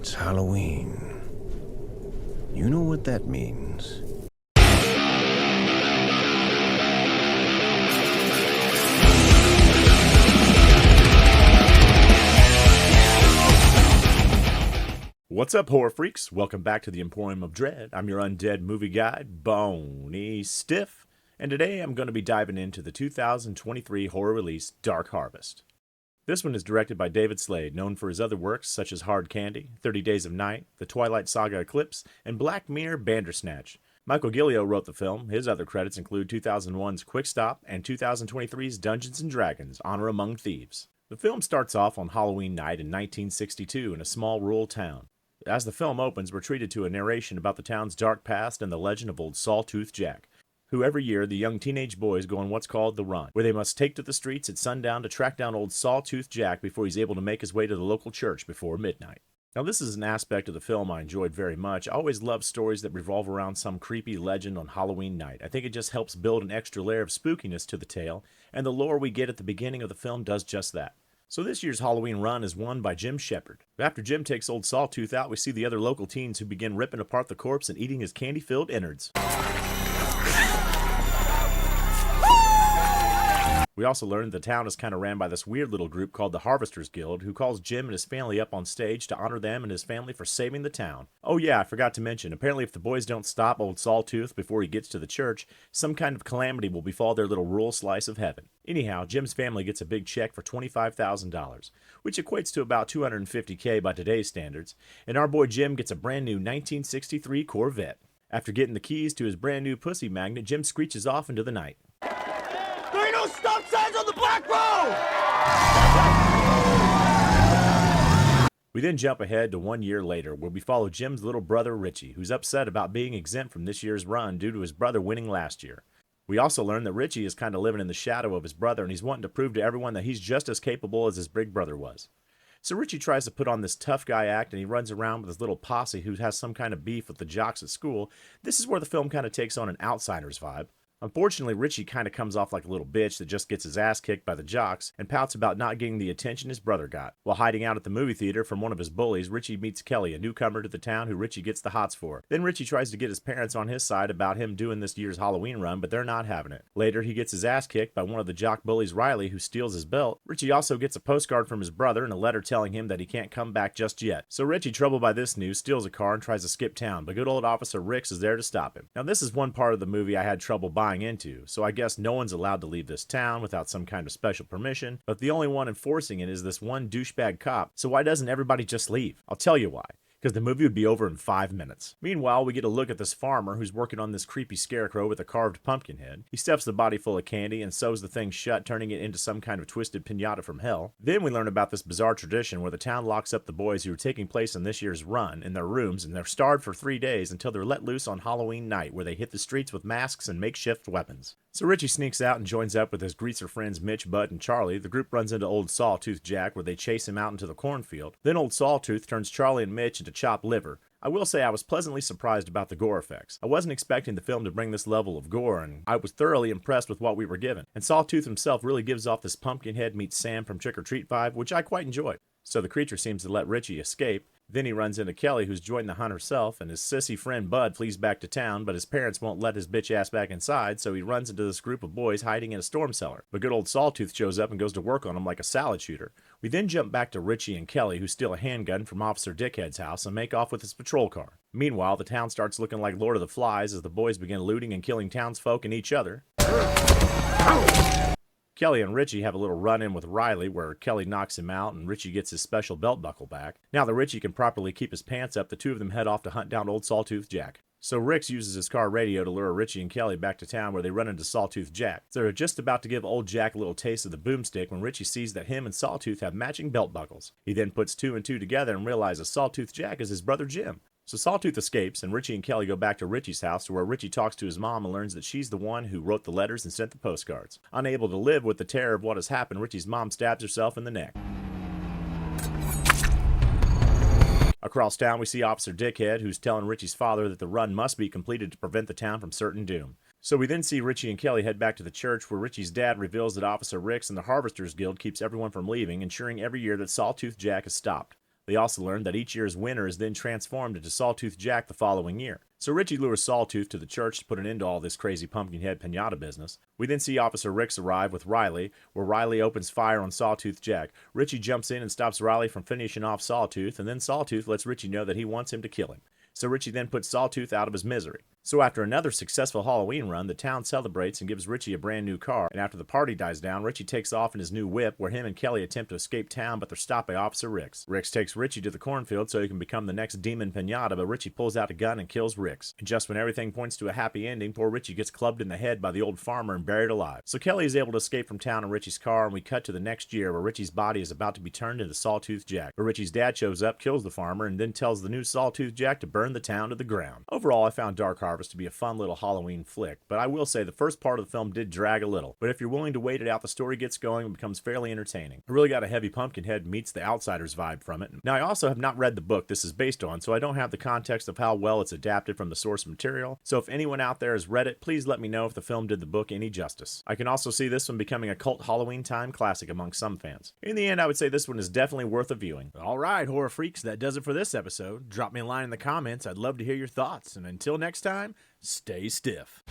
It's Halloween. You know what that means. What's up, horror freaks? Welcome back to the Emporium of Dread. I'm your undead movie guide, Boney Stiff, and today I'm going to be diving into the 2023 horror release, Dark Harvest. This one is directed by David Slade, known for his other works such as Hard Candy, 30 Days of Night, The Twilight Saga Eclipse, and Black Mirror Bandersnatch. Michael Gillio wrote the film. His other credits include 2001's Quick Stop and 2023's Dungeons & Dragons: Honor Among Thieves. The film starts off on Halloween night in 1962 in a small rural town. As the film opens, we're treated to a narration about the town's dark past and the legend of old Sawtooth Jack, who every year the young teenage boys go on what's called the Run, where they must take to the streets at sundown to track down old Sawtooth Jack before he's able to make his way to the local church before midnight. Now, this is an aspect of the film I enjoyed very much. I always love stories that revolve around some creepy legend on Halloween night. I think it just helps build an extra layer of spookiness to the tale, and the lore we get at the beginning of the film does just that. So this year's Halloween Run is won by Jim Shepard. After Jim takes old Sawtooth out, we see the other local teens who begin ripping apart the corpse and eating his candy-filled innards. We also learned the town is kind of ran by this weird little group called the Harvesters Guild, who calls Jim and his family up on stage to honor them and his family for saving the town. Oh yeah, I forgot to mention, apparently if the boys don't stop old Sawtooth before he gets to the church, some kind of calamity will befall their little rural slice of heaven. Anyhow, Jim's family gets a big check for $25,000, which equates to about $250K by today's standards, and our boy Jim gets a brand new 1963 Corvette. After getting the keys to his brand new pussy magnet, Jim screeches off into the night. There ain't no stop signs on the black road! We then jump ahead to 1 year later, where we follow Jim's little brother Richie, who's upset about being exempt from this year's run due to his brother winning last year. We also learn that Richie is kind of living in the shadow of his brother, and he's wanting to prove to everyone that he's just as capable as his big brother was. So Richie tries to put on this tough guy act, and he runs around with his little posse who has some kind of beef with the jocks at school. This is where the film kind of takes on an outsider's vibe. Unfortunately, Richie kind of comes off like a little bitch that just gets his ass kicked by the jocks and pouts about not getting the attention his brother got. While hiding out at the movie theater from one of his bullies, Richie meets Kelly, a newcomer to the town who Richie gets the hots for. Then Richie tries to get his parents on his side about him doing this year's Halloween run, but they're not having it. Later, he gets his ass kicked by one of the jock bullies, Riley, who steals his belt. Richie also gets a postcard from his brother and a letter telling him that he can't come back just yet. So Richie, troubled by this news, steals a car and tries to skip town, but good old Officer Ricks is there to stop him. Now, this is one part of the movie I had trouble buying into, so I guess no one's allowed to leave this town without some kind of special permission, but the only one enforcing it is this one douchebag cop, so why doesn't everybody just leave? I'll tell you why. Because the movie would be over in 5 minutes. Meanwhile, we get a look at this farmer who's working on this creepy scarecrow with a carved pumpkin head. He stuffs the body full of candy and sews the thing shut, turning it into some kind of twisted piñata from hell. Then we learn about this bizarre tradition where the town locks up the boys who are taking place in this year's run in their rooms, and they're starved for 3 days until they're let loose on Halloween night, where they hit the streets with masks and makeshift weapons. So Richie sneaks out and joins up with his greaser friends Mitch, Bud, and Charlie. The group runs into old Sawtooth Jack, where they chase him out into the cornfield. Then old Sawtooth turns Charlie and Mitch into chopped liver. I will say I was pleasantly surprised about the gore effects. I wasn't expecting the film to bring this level of gore, and I was thoroughly impressed with what we were given. And Sawtooth himself really gives off this Pumpkinhead meets Sam from Trick or Treat vibe, which I quite enjoyed. So the creature seems to let Richie escape. Then he runs into Kelly, who's joined the hunt herself, and his sissy friend Bud flees back to town, but his parents won't let his bitch ass back inside, so he runs into this group of boys hiding in a storm cellar. But good old Sawtooth shows up and goes to work on him like a salad shooter. We then jump back to Richie and Kelly, who steal a handgun from Officer Dickhead's house and make off with his patrol car. Meanwhile, the town starts looking like Lord of the Flies as the boys begin looting and killing townsfolk and each other. Kelly and Richie have a little run-in with Riley, where Kelly knocks him out and Richie gets his special belt buckle back. Now that Richie can properly keep his pants up, the two of them head off to hunt down old Sawtooth Jack. So Ricks uses his car radio to lure Richie and Kelly back to town, where they run into Sawtooth Jack. So they're just about to give old Jack a little taste of the boomstick when Richie sees that him and Sawtooth have matching belt buckles. He then puts two and two together and realizes Sawtooth Jack is his brother Jim. So Sawtooth escapes, and Richie and Kelly go back to Richie's house, where Richie talks to his mom and learns that she's the one who wrote the letters and sent the postcards. Unable to live with the terror of what has happened, Richie's mom stabs herself in the neck. Across town, we see Officer Dickhead, who's telling Richie's father that the run must be completed to prevent the town from certain doom. So we then see Richie and Kelly head back to the church, where Richie's dad reveals that Officer Ricks and the Harvesters Guild keeps everyone from leaving, ensuring every year that Sawtooth Jack is stopped. They also learn that each year's winner is then transformed into Sawtooth Jack the following year. So Richie lures Sawtooth to the church to put an end to all this crazy Pumpkinhead pinata business. We then see Officer Ricks arrive with Riley, where Riley opens fire on Sawtooth Jack. Richie jumps in and stops Riley from finishing off Sawtooth, and then Sawtooth lets Richie know that he wants him to kill him. So Richie then puts Sawtooth out of his misery. So after another successful Halloween run, the town celebrates and gives Richie a brand new car, and after the party dies down, Richie takes off in his new whip, where him and Kelly attempt to escape town, but they're stopped by Officer Ricks. Ricks takes Richie to the cornfield so he can become the next demon pinata, but Richie pulls out a gun and kills Ricks. And just when everything points to a happy ending, poor Richie gets clubbed in the head by the old farmer and buried alive. So Kelly is able to escape from town in Richie's car, and we cut to the next year, where Richie's body is about to be turned into Sawtooth Jack, where Richie's dad shows up, kills the farmer, and then tells the new Sawtooth Jack to burn the town to the ground. Overall, I found Dark Harvest to be a fun little Halloween flick, but I will say the first part of the film did drag a little, but if you're willing to wait it out, the story gets going and becomes fairly entertaining. I really got a heavy Pumpkinhead meets the Outsiders vibe from it. Now, I also have not read the book this is based on, so I don't have the context of how well it's adapted from the source material, so if anyone out there has read it, please let me know if the film did the book any justice. I can also see this one becoming a cult Halloween time classic among some fans. In the end, I would say this one is definitely worth a viewing. Alright, horror freaks, that does it for this episode. Drop me a line in the comments, I'd love to hear your thoughts, and until next time, stay stiff.